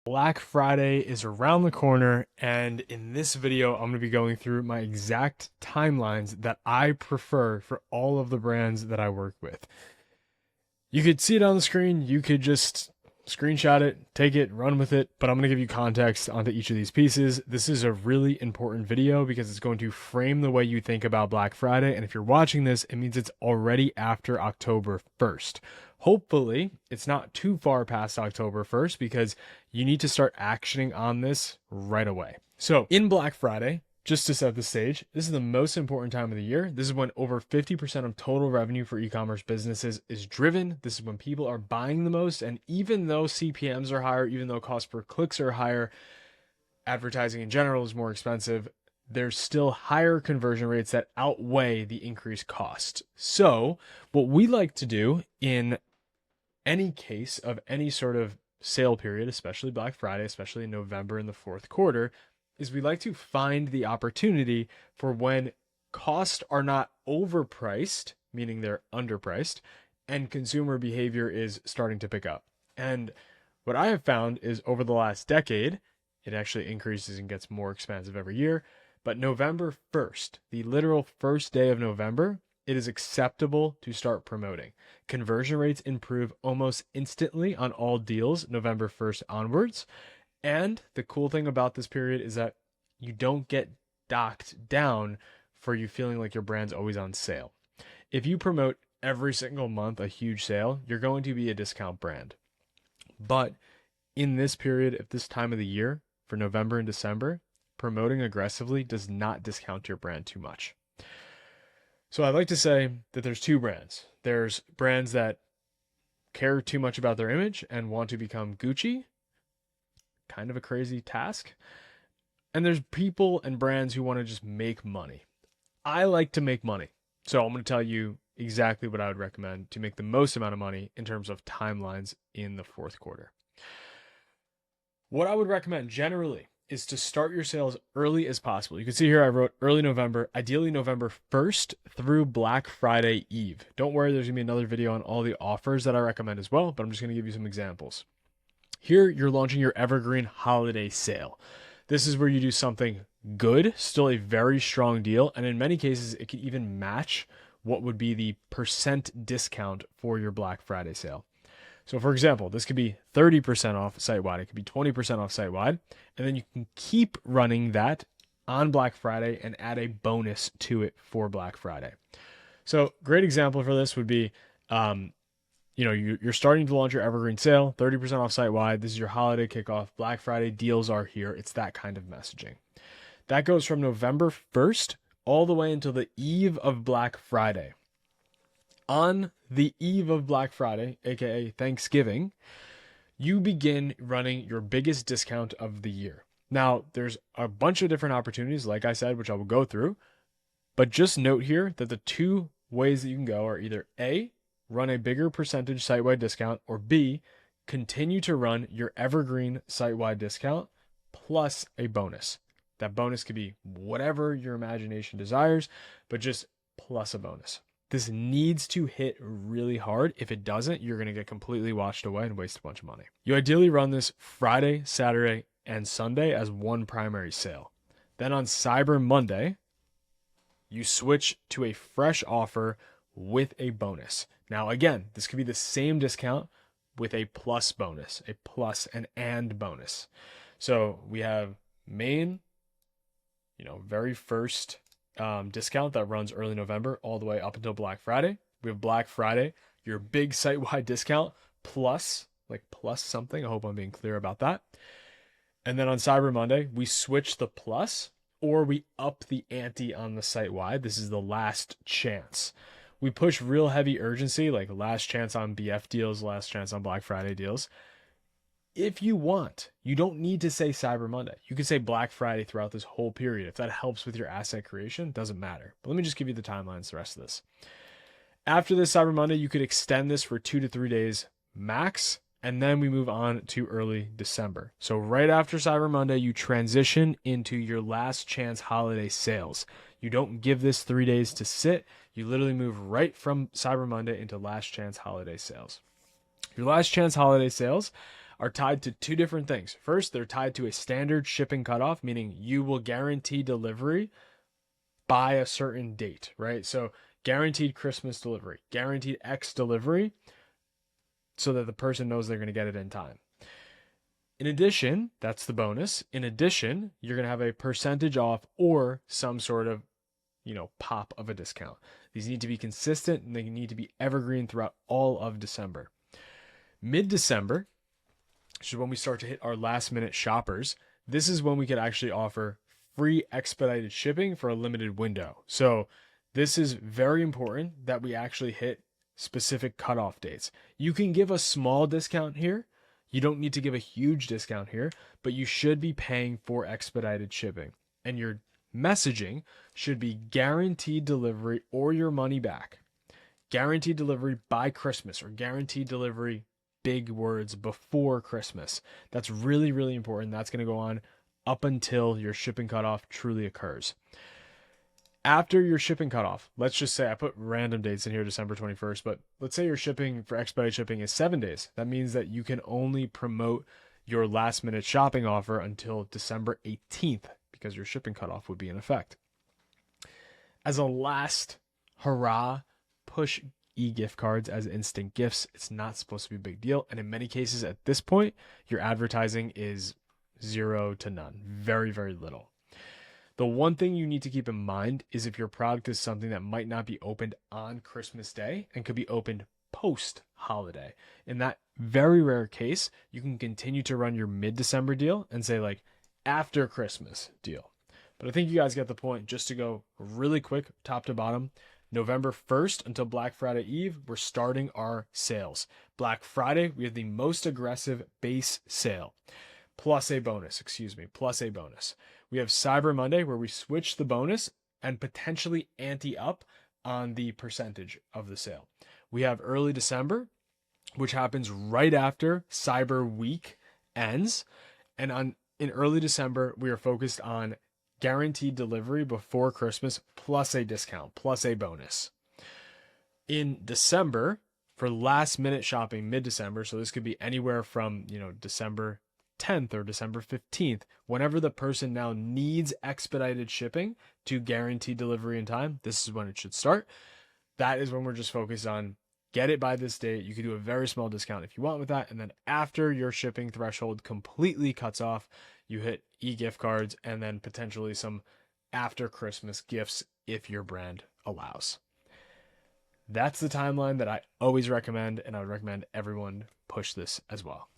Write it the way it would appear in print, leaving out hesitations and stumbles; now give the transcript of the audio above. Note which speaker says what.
Speaker 1: Black Friday is around the corner, and in this video, I'm going to be going through my exact timelines that I prefer for all of the brands that I work with. You could see it on the screen, you could just screenshot it, take it, run with it, but I'm going to give you context onto each of these pieces. This is a really important video because it's going to frame the way you think about Black Friday, and if you're watching this, it means it's already after October 1st. Hopefully, it's not too far past October 1st because you need to start actioning on this right away. So, in Black Friday, just to set the stage, this is the most important time of the year. This is when over 50% of total revenue for e-commerce businesses is driven. This is when people are buying the most. And even though CPMs are higher, even though cost per clicks are higher, advertising in general is more expensive, there's still higher conversion rates that outweigh the increased cost. So what we like to do in any case of any sort of sale period, especially Black Friday, especially in November in the fourth quarter, is we like to find the opportunity for when costs are not overpriced, meaning they're underpriced, and consumer behavior is starting to pick up. And what I have found is over the last decade, it actually increases and gets more expensive every year. But November 1st, the literal first day of November, it is acceptable to start promoting. Conversion rates improve almost instantly on all deals November 1st onwards. And the cool thing about this period is that you don't get docked down for you feeling like your brand's always on sale. If you promote every single month a huge sale, you're going to be a discount brand. But in this period, at this time of the year, for November and December, promoting aggressively does not discount your brand too much. So I'd like to say that there's two brands. There's brands that care too much about their image and want to become Gucci. Kind of a crazy task. And there's people and brands who want to just make money. I like to make money. So I'm going to tell you exactly what I would recommend to make the most amount of money in terms of timelines in the fourth quarter. What I would recommend generally is to start your sales early as possible. You can see here I wrote early November, ideally November 1st through Black Friday Eve. Don't worry, there's going to be another video on all the offers that I recommend as well, but I'm just going to give you some examples. Here, you're launching your evergreen holiday sale. This is where you do something good, still a very strong deal, and in many cases, it can even match what would be the percent discount for your Black Friday sale. So for example, this could be 30% off site-wide. It could be 20% off site-wide. And then you can keep running that on Black Friday and add a bonus to it for Black Friday. So great example for this would be, you're starting to launch your evergreen sale, 30% off site-wide. This is your holiday kickoff. Black Friday deals are here. It's that kind of messaging. That goes from November 1st all the way until the eve of Black Friday. On the eve of Black Friday, aka Thanksgiving, you begin running your biggest discount of the year. Now, there's a bunch of different opportunities, like I said, which I will go through, but just note here that the two ways that you can go are either A, run a bigger percentage site-wide discount, or B, continue to run your evergreen site-wide discount plus a bonus. That bonus could be whatever your imagination desires, but just plus a bonus. This needs to hit really hard. If it doesn't, you're going to get completely washed away and waste a bunch of money. You ideally run this Friday, Saturday, and Sunday as one primary sale. Then on Cyber Monday, you switch to a fresh offer with a bonus. Now, again, this could be the same discount with a plus bonus, a plus and bonus. So we have main, very first discount that runs early November all the way up until Black Friday. We have Black Friday, your big site-wide discount plus something. I hope I'm being clear about that. And then on Cyber Monday, we switch the plus or we up the ante on the site-wide. This is the last chance. We push real heavy urgency, like last chance on BF deals, last chance on Black Friday deals. If you want, you don't need to say Cyber Monday. You can say Black Friday throughout this whole period. If that helps with your asset creation, doesn't matter. But let me just give you the timelines, the rest of this. After this Cyber Monday, you could extend this for 2 to 3 days max, and then we move on to early December. So right after Cyber Monday, you transition into your last chance holiday sales. You don't give this 3 days to sit. You literally move right from Cyber Monday into last chance holiday sales. Your last chance holiday sales are tied to two different things. First, they're tied to a standard shipping cutoff, meaning you will guarantee delivery by a certain date, right? So guaranteed Christmas delivery, guaranteed X delivery, so that the person knows they're going to get it in time. In addition, that's the bonus. In addition, you're going to have a percentage off or some sort of, pop of a discount. These need to be consistent and they need to be evergreen throughout all of December. Mid-December, which is when we start to hit our last minute shoppers, this is when we could actually offer free expedited shipping for a limited window. So this is very important that we actually hit specific cutoff dates. You can give a small discount here. You don't need to give a huge discount here, but you should be paying for expedited shipping. And your messaging should be guaranteed delivery or your money back. Guaranteed delivery by Christmas, or guaranteed delivery, big words, before Christmas. That's really, really important. That's going to go on up until your shipping cutoff truly occurs. After your shipping cutoff, let's just say I put random dates in here, December 21st, but let's say your shipping for expedited shipping is 7 days. That means that you can only promote your last minute shopping offer until December 18th because your shipping cutoff would be in effect. As a last hurrah, push e-gift cards as instant gifts. It's not supposed to be a big deal. And in many cases at this point, your advertising is 0 to none. Very, very little. The one thing you need to keep in mind is if your product is something that might not be opened on Christmas Day and could be opened post-holiday. In that very rare case, you can continue to run your mid-December deal and say like after Christmas deal. But I think you guys get the point. Just to go really quick, top to bottom, November 1st until Black Friday Eve, we're starting our sales. Black Friday, we have the most aggressive base sale. Plus a bonus. We have Cyber Monday where we switch the bonus and potentially ante up on the percentage of the sale. We have early December, which happens right after Cyber Week ends. And in early December, we are focused on guaranteed delivery before Christmas plus a discount, plus a bonus. In December, for last minute shopping mid-December, so this could be anywhere from, December 10th or December 15th, whenever the person now needs expedited shipping to guarantee delivery in time, this is when it should start. That is when we're just focused on get it by this date. You can do a very small discount if you want with that. And then after your shipping threshold completely cuts off, you hit e-gift cards and then potentially some after Christmas gifts if your brand allows. That's the timeline that I always recommend, and I would recommend everyone push this as well.